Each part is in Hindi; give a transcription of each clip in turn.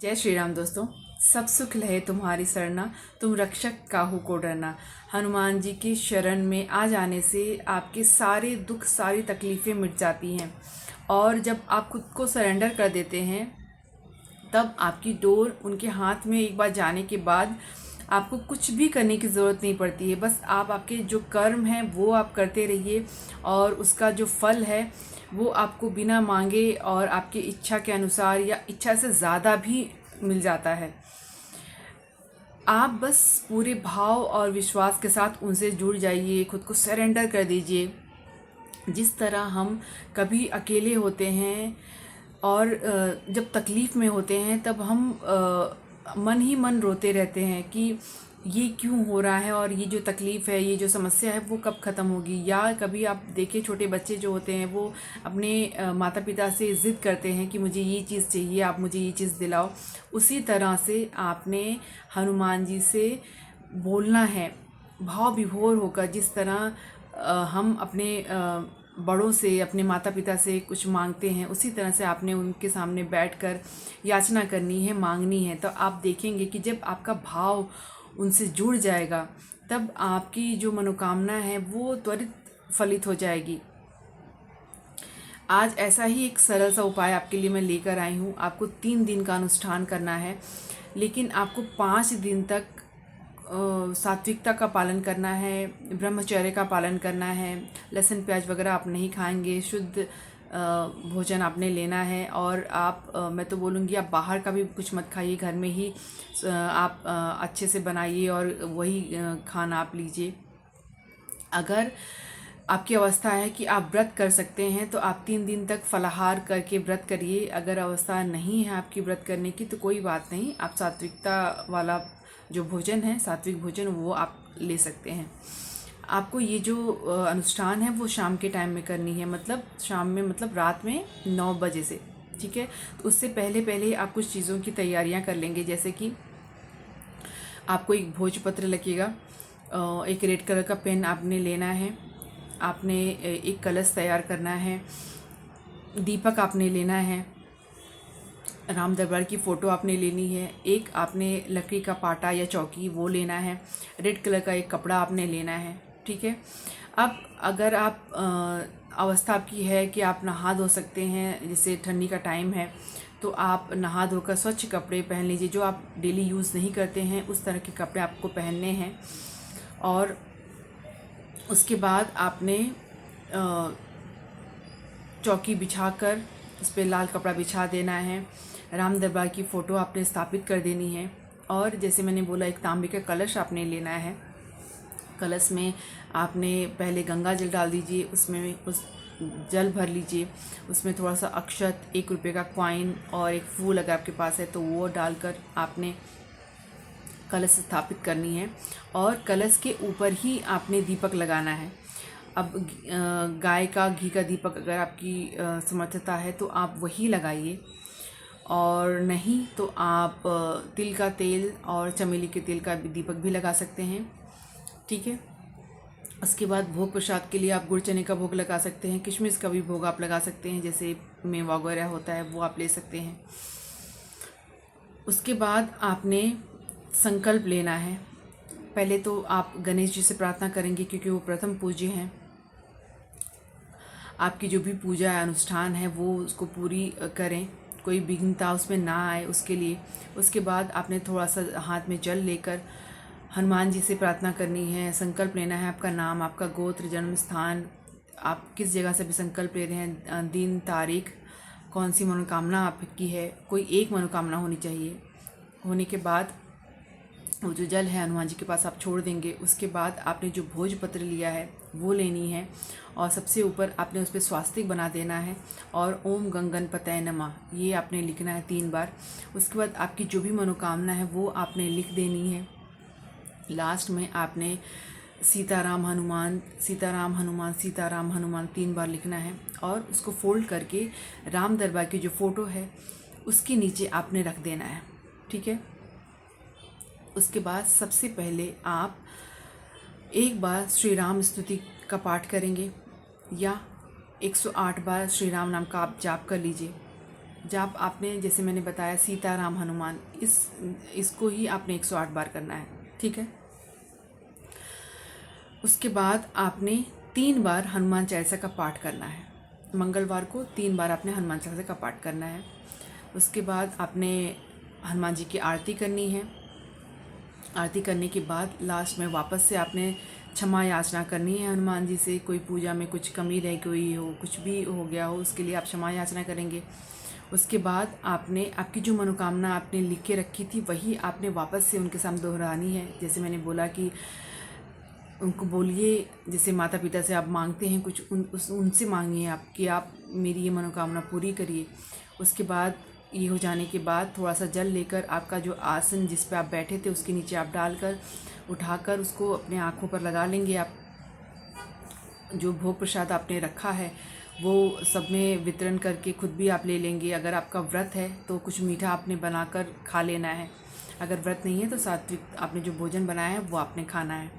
जय श्री राम दोस्तों। सब सुख लहे तुम्हारी सरना, तुम रक्षक काहू को डरना। हनुमान जी की शरण में आ जाने से आपके सारे दुख सारी तकलीफ़ें मिट जाती हैं। और जब आप खुद को सरेंडर कर देते हैं तब आपकी डोर उनके हाथ में एक बार जाने के बाद आपको कुछ भी करने की ज़रूरत नहीं पड़ती है। बस आप आपके जो कर्म हैं वो आप करते रहिए और उसका जो फल है वो आपको बिना मांगे और आपकी इच्छा के अनुसार या इच्छा से ज़्यादा भी मिल जाता है। आप बस पूरे भाव और विश्वास के साथ उनसे जुड़ जाइए, खुद को सरेंडर कर दीजिए। जिस तरह हम कभी अकेले होते हैं और जब तकलीफ़ में होते हैं तब हम मन ही मन रोते रहते हैं कि ये क्यों हो रहा है और ये जो तकलीफ़ है, ये जो समस्या है वो कब ख़त्म होगी। या कभी आप देखिए छोटे बच्चे जो होते हैं वो अपने माता पिता से ज़िद करते हैं कि मुझे ये चीज़ चाहिए, आप मुझे ये चीज़ दिलाओ। उसी तरह से आपने हनुमान जी से बोलना है भाव विभोर होकर। जिस तरह हम अपने बड़ों से, अपने माता पिता से कुछ मांगते हैं, उसी तरह से आपने उनके सामने बैठकर याचना करनी है, मांगनी है। तो आप देखेंगे कि जब आपका भाव उनसे जुड़ जाएगा तब आपकी जो मनोकामना है वो त्वरित फलित हो जाएगी। आज ऐसा ही एक सरल सा उपाय आपके लिए मैं लेकर आई हूँ। आपको 3 दिन का अनुष्ठान करना है, लेकिन आपको 5 दिन तक सात्विकता का पालन करना है, ब्रह्मचर्य का पालन करना है। लहसुन प्याज वगैरह आप नहीं खाएंगे, शुद्ध भोजन आपने लेना है। और आप मैं तो बोलूँगी आप बाहर का भी कुछ मत खाइए, घर में ही आप अच्छे से बनाइए और वही खाना आप लीजिए। अगर आपकी अवस्था है कि आप व्रत कर सकते हैं तो आप 3 दिन तक फलाहार करके व्रत करिए। अगर अवस्था नहीं है आपकी व्रत करने की तो कोई बात नहीं, आप सात्विकता वाला जो भोजन है, सात्विक भोजन, वो आप ले सकते हैं। आपको ये जो अनुष्ठान है वो शाम के टाइम में करनी है, मतलब शाम में, मतलब रात में 9 बजे से, ठीक है। तो उससे पहले पहले आप कुछ चीज़ों की तैयारियां कर लेंगे। जैसे कि आपको एक भोजपत्र लगेगा, एक रेड कलर का पेन आपने लेना है, आपने एक कलश तैयार करना है, दीपक आपने लेना है, राम दरबार की फ़ोटो आपने लेनी है, एक आपने लकड़ी का पाटा या चौकी वो लेना है, रेड कलर का एक कपड़ा आपने लेना है, ठीक है। अब अगर आप अवस्था आपकी है कि आप नहा धो सकते हैं, जैसे ठंडी का टाइम है, तो आप नहा धोकर स्वच्छ कपड़े पहन लीजिए। जो आप डेली यूज़ नहीं करते हैं उस तरह के कपड़े आपको पहनने हैं। और उसके बाद आपने चौकी बिछाकर उस पर लाल कपड़ा बिछा देना है। राम दरबार की फ़ोटो आपने स्थापित कर देनी है। और जैसे मैंने बोला, एक तांबे का कलश आपने लेना है। कलश में आपने पहले गंगा जल डाल दीजिए, उसमें उस जल भर लीजिए, उसमें थोड़ा सा अक्षत, 1 रुपये का कॉइन और एक फूल अगर आपके पास है तो वो डालकर आपने कलश स्थापित करनी है। और कलश के ऊपर ही आपने दीपक लगाना है। अब गाय का घी का दीपक अगर आपकी समर्थता है तो आप वही लगाइए, और नहीं तो आप तिल का तेल और चमेली के तेल का दीपक भी लगा सकते हैं, ठीक है। उसके बाद भोग प्रसाद के लिए आप गुड़ चने का भोग लगा सकते हैं, किशमिश का भी भोग आप लगा सकते हैं, जैसे मेवा वगैरह होता है वो आप ले सकते हैं। उसके बाद आपने संकल्प लेना है। पहले तो आप गणेश जी से प्रार्थना करेंगे क्योंकि वो प्रथम पूज्य हैं। आपकी जो भी पूजा अनुष्ठान है वो उसको पूरी करें, कोई विघ्नता उसमें ना आए उसके लिए। उसके बाद आपने थोड़ा सा हाथ में जल लेकर हनुमान जी से प्रार्थना करनी है, संकल्प लेना है। आपका नाम, आपका गोत्र, जन्म स्थान, आप किस जगह से भी संकल्प ले रहे हैं, दिन, तारीख, कौन सी मनोकामना आपकी है, कोई एक मनोकामना होनी चाहिए। होने के बाद वो जो जल है हनुमान जी के पास आप छोड़ देंगे। उसके बाद आपने जो भोजपत्र लिया है वो लेनी है, और सबसे ऊपर आपने उस पर स्वास्तिक बना देना है और ओम गंगनपतये नमः ये आपने लिखना है 3 बार। उसके बाद आपकी जो भी मनोकामना है वो आपने लिख देनी है। लास्ट में आपने सीताराम हनुमान, सीताराम हनुमान, सीताराम हनुमान 3 बार लिखना है, और उसको फोल्ड करके राम दरबार की जो फ़ोटो है उसके नीचे आपने रख देना है, ठीक है। उसके बाद सबसे पहले आप एक बार श्री राम स्तुति का पाठ करेंगे, या 108 बार श्री राम नाम का आप जाप कर लीजिए। जाप आपने जैसे मैंने बताया सीताराम हनुमान, इसको ही आपने 108 बार करना है। ठीक है। उसके बाद आपने 3 बार हनुमान चालीसा का पाठ करना है। मंगलवार को 3 बार आपने हनुमान चालीसा का पाठ करना है। उसके बाद आपने हनुमान जी की आरती करनी है। आरती करने के बाद लास्ट में वापस से आपने क्षमा याचना करनी है हनुमान जी से। कोई पूजा में कुछ कमी रह गई हो, कुछ भी हो गया हो, उसके लिए आप क्षमा याचना करेंगे। उसके बाद आपने आपकी जो मनोकामना आपने लिख के रखी थी वही आपने वापस से उनके सामने दोहरानी है। जैसे मैंने बोला कि उनको बोलिए, जैसे माता पिता से आप मांगते हैं कुछ, उनसे मांगिए आप कि आप मेरी ये मनोकामना पूरी करिए। उसके बाद ये हो जाने के बाद थोड़ा सा जल लेकर आपका जो आसन जिस पे आप बैठे थे उसके नीचे आप डालकर उठाकर उसको अपने आँखों पर लगा लेंगे। आप जो भोग प्रसाद आपने रखा है वो सब में वितरण करके खुद भी आप ले लेंगे। अगर आपका व्रत है तो कुछ मीठा आपने बनाकर खा लेना है। अगर व्रत नहीं है तो सात्विक आपने जो भोजन बनाया है वो आपने खाना है।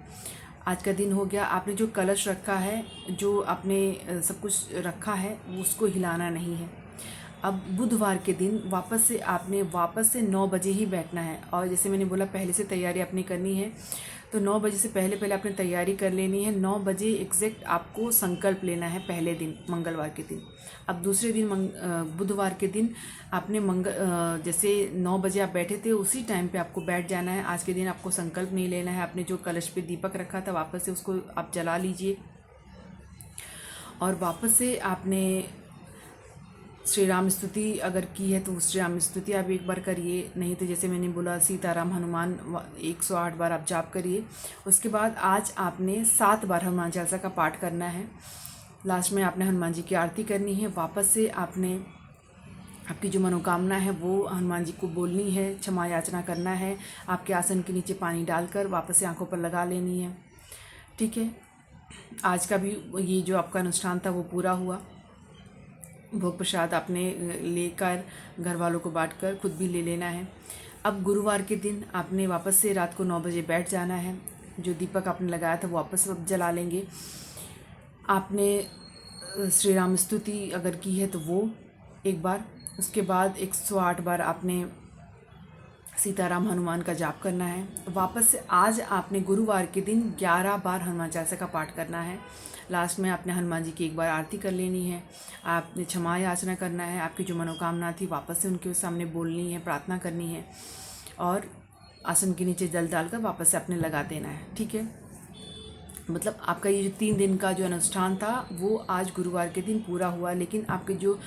आज का दिन हो गया। आपने जो कलश रखा है, जो आपने सब कुछ रखा है, उसको हिलाना नहीं है। अब बुधवार के दिन वापस से 9 बजे ही बैठना है। और जैसे मैंने बोला पहले से तैयारी आपने करनी है, तो 9 बजे से पहले आपने तैयारी कर लेनी है। 9 बजे एग्जैक्ट आपको संकल्प लेना है पहले दिन, मंगलवार के दिन। अब दूसरे दिन बुधवार के दिन आपने जैसे 9 बजे आप बैठे थे उसी टाइम पे आपको बैठ जाना है। आज के दिन आपको संकल्प नहीं लेना है। आपने जो कलश पे दीपक रखा था वापस से उसको आप जला लीजिए। और वापस से आपने श्री राम स्तुति अगर की है तो श्री राम स्तुति आप एक बार करिए, नहीं तो जैसे मैंने बोला सीताराम हनुमान 108 बार आप जाप करिए। उसके बाद आज आपने 7 बार हनुमान चालीसा का पाठ करना है। लास्ट में आपने हनुमान जी की आरती करनी है। वापस से आपने आपकी जो मनोकामना है वो हनुमान जी को बोलनी है, क्षमा याचना करना है। आपके आसन के नीचे पानी डालकर वापस से आंखों पर लगा लेनी है। ठीक है। आज का भी ये जो आपका अनुष्ठान था वो पूरा हुआ। भोग प्रसाद आपने लेकर घर वालों को बांटकर खुद भी ले लेना है। अब गुरुवार के दिन आपने वापस से रात को 9 बजे बैठ जाना है। जो दीपक आपने लगाया था वो वापस जला लेंगे। आपने श्री राम स्तुति अगर की है तो वो एक बार, उसके बाद 108 बार आपने सीताराम हनुमान का जाप करना है। वापस से आज आपने गुरुवार के दिन 11 बार हनुमान चालीसा का पाठ करना है। लास्ट में आपने हनुमान जी की एक बार आरती कर लेनी है। आपने क्षमा याचना करना है। आपकी जो मनोकामना थी वापस से उनके सामने बोलनी है, प्रार्थना करनी है और आसन के नीचे जल डालकर वापस से आपने लगा देना है। ठीक है। मतलब आपका ये जो 3 दिन का जो अनुष्ठान था वो आज गुरुवार के दिन पूरा हुआ। लेकिन आपके जो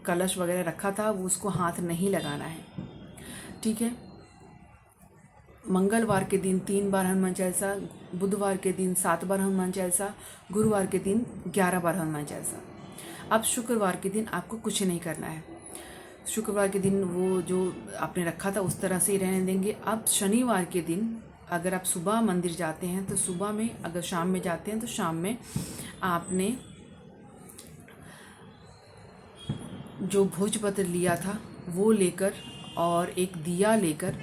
कलश वगैरह रखा था वो उसको हाथ नहीं लगाना है। ठीक है। मंगलवार के दिन 3 बार हनुमान चालीसा, बुधवार के दिन 7 बार हनुमान चालीसा, गुरुवार के दिन 11 बार हनुमान चालीसा। अब शुक्रवार के दिन आपको कुछ नहीं करना है। शुक्रवार के दिन वो जो आपने रखा था उस तरह से ही रहने देंगे। अब शनिवार के दिन अगर आप सुबह मंदिर जाते हैं तो सुबह में, अगर शाम में जाते हैं तो शाम में आपने जो भोजपत्र लिया था वो लेकर और एक दिया लेकर,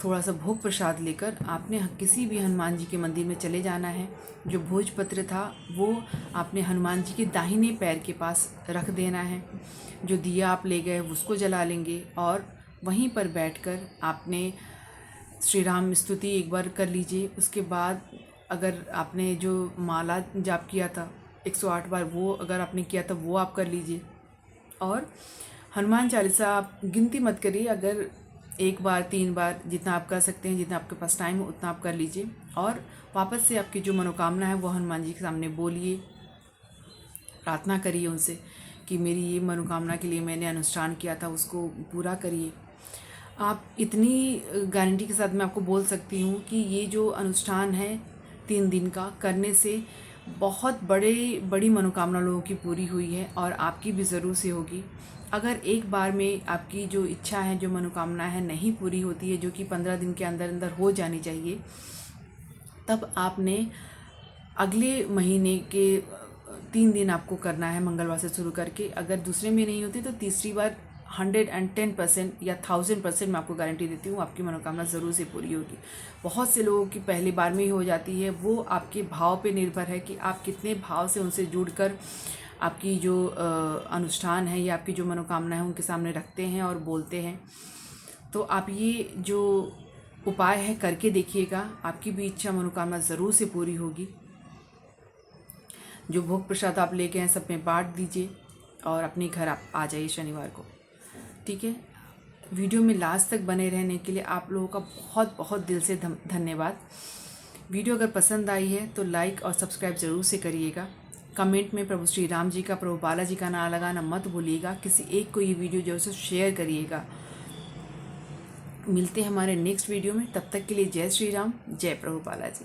थोड़ा सा भोग प्रसाद लेकर आपने किसी भी हनुमान जी के मंदिर में चले जाना है। जो भोजपत्र था वो आपने हनुमान जी के दाहिने पैर के पास रख देना है। जो दिया आप ले गए उसको जला लेंगे और वहीं पर बैठकर आपने श्री राम स्तुति एक बार कर लीजिए। उसके बाद अगर आपने जो माला जाप किया था 108 बार वो अगर आपने किया था वो आप कर लीजिए। और हनुमान चालीसा आप गिनती मत करिए, अगर 1 बार 3 बार जितना आप कर सकते हैं, जितना आपके पास टाइम हो उतना आप कर लीजिए। और वापस से आपकी जो मनोकामना है वो हनुमान जी के सामने बोलिए, प्रार्थना करिए उनसे कि मेरी ये मनोकामना के लिए मैंने अनुष्ठान किया था उसको पूरा करिए। आप इतनी गारंटी के साथ मैं आपको बोल सकती हूँ कि ये जो अनुष्ठान है 3 दिन का करने से बहुत बड़ी मनोकामना लोगों की पूरी हुई है और आपकी भी ज़रूर से होगी। अगर एक बार में आपकी जो इच्छा है, जो मनोकामना है नहीं पूरी होती है, जो कि 15 दिन के अंदर अंदर हो जानी चाहिए, तब आपने अगले महीने के 3 दिन आपको करना है मंगलवार से शुरू करके। अगर दूसरे में नहीं होती तो तीसरी बार 110% या 1000% मैं आपको गारंटी देती हूँ आपकी मनोकामना ज़रूर से पूरी होगी। बहुत से लोगों की पहली बार में ही हो जाती है। वो आपके भाव पे निर्भर है कि आप कितने भाव से उनसे जुड़कर आपकी जो अनुष्ठान है या आपकी जो मनोकामना है उनके सामने रखते हैं और बोलते हैं। तो आप ये जो उपाय है करके देखिएगा, आपकी भी इच्छा मनोकामना ज़रूर से पूरी होगी। जो भोग प्रसाद आप लेके हैं सब में बांट दीजिए और अपने घर आप आ जाइए शनिवार को, ठीक है। वीडियो में लास्ट तक बने रहने के लिए आप लोगों का बहुत बहुत दिल से धन्यवाद। वीडियो अगर पसंद आई है तो लाइक और सब्सक्राइब ज़रूर से करिएगा। कमेंट में प्रभु श्री राम जी का, प्रभु बालाजी का नाम लगाना मत भूलिएगा। किसी एक को ये वीडियो जो है शेयर करिएगा। मिलते हैं हमारे नेक्स्ट वीडियो में, तब तक के लिए जय श्री राम, जय प्रभु बालाजी।